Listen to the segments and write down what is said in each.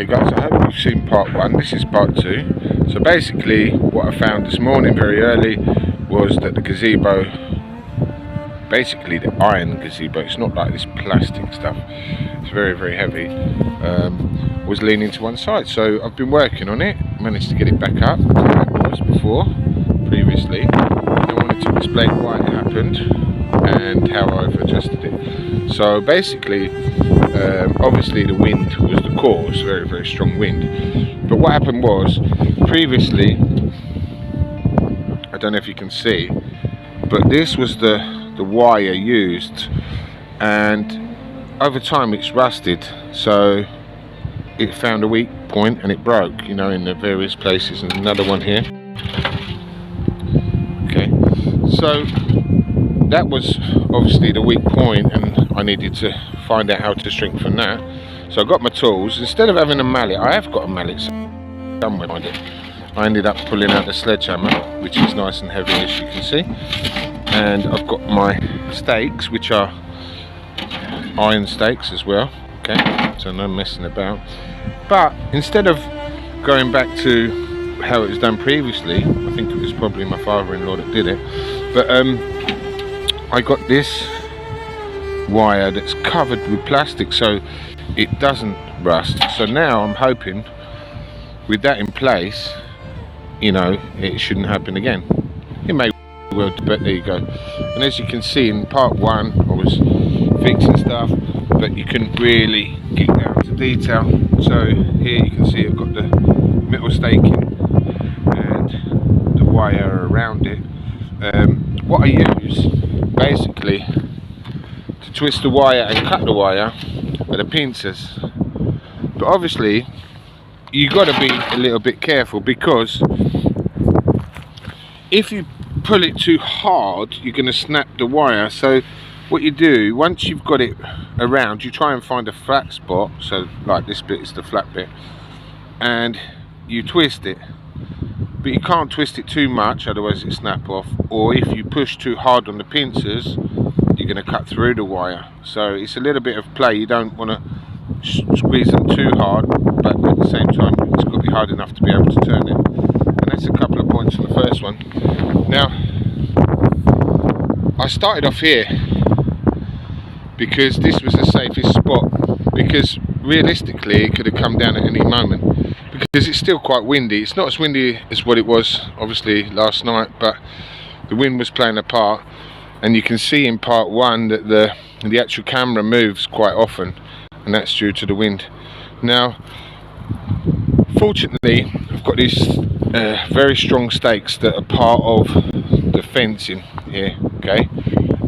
Okay guys, I hope you've seen part one. This is part two. So basically what I found this morning very early was that the gazebo, basically the iron gazebo, it's not like this plastic stuff, it's very heavy, was leaning to one side. So I've been working on it, managed to get it back up to where it was before, previously. I wanted to explain why it happened and how I've adjusted it. So basically, obviously the wind was the cause, very strong wind. But what happened was, previously, I don't know if you can see, but this was the wire used, and over time it's rusted, so it found a weak point and it broke, you know, in the various places. And another one here. Okay, so that was obviously the weak point, and I needed to find out how to strengthen that. So I got my tools. Instead of having a mallet, I have got a mallet somewhere behind it. I ended up pulling out the sledgehammer, which is nice and heavy, as you can see. And I've got my stakes, which are iron stakes as well. Okay, so no messing about. But instead of going back to how it was done previously, I think it was probably my father-in-law that did it, but I got this wire that's covered with plastic so it doesn't rust. So now I'm hoping with that in place, you know, it shouldn't happen again. It may well, but there you go. And as you can see in part one, I was fixing stuff, but you couldn't really get down to detail. So here you can see I've got the metal staking and the wire around it. What I use basically to twist the wire and cut the wire are the pincers. But obviously you got to be a little bit careful, because if you pull it too hard you're going to snap the wire. So what you do, once you've got it around, you try and find a flat spot, so like this bit is the flat bit, and you twist it, but you can't twist it too much, otherwise it snap off. Or if you push too hard on the pincers, you're going to cut through the wire. So it's a little bit of play. You don't want to squeeze them too hard, but at the same time it's got to be hard enough to be able to turn it. And that's a couple of points on the first one. Now I started off here because this was the safest spot, because realistically it could have come down at any moment, because it's still quite windy. It's not as windy as what it was obviously last night, but the wind was playing a part, and you can see in part one that the actual camera moves quite often, and that's due to the wind. Now fortunately I've got these very strong stakes that are part of the fencing here, okay,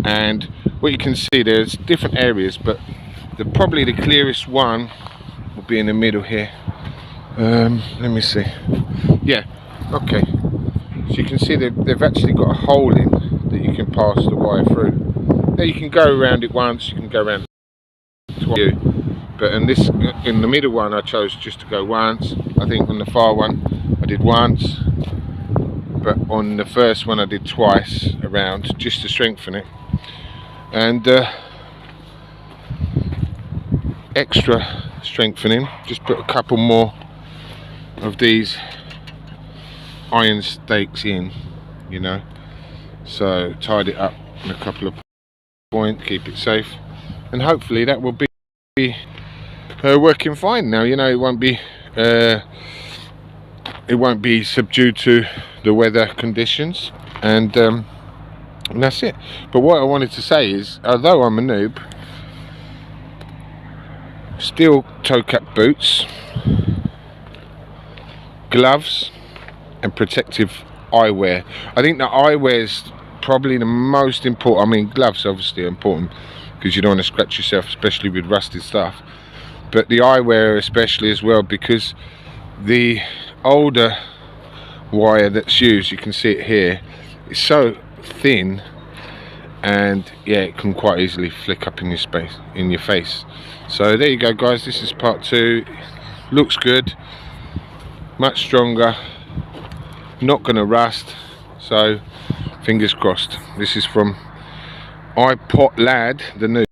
and what you can see, there's different areas, but probably the clearest one will be in the middle here. Let me see. Yeah, okay. So you can see they've actually got a hole in that you can pass the wire through. Now you can go around it once, you can go around it twice, but in the middle one I chose just to go once. I think on the far one I did once, but on the first one I did twice around, just to strengthen it. And extra strengthening, just put a couple more of these iron stakes in, you know, so tied it up in a couple of points, keep it safe, and hopefully that will be working fine now. You know, it won't be subdued to the weather conditions, and that's it. But what I wanted to say is, although I'm a noob, steel toe cap boots, gloves, and protective eyewear. I think the eyewear is probably the most important. I mean, gloves obviously are important because you don't want to scratch yourself, especially with rusted stuff, but the eyewear especially as well, because the older wire that's used, you can see it here, it's so thin, and yeah, it can quite easily flick up in your face. So there you go guys, this is part two. Looks good, much stronger, not gonna rust, so fingers crossed. This is from iPot Lad, the new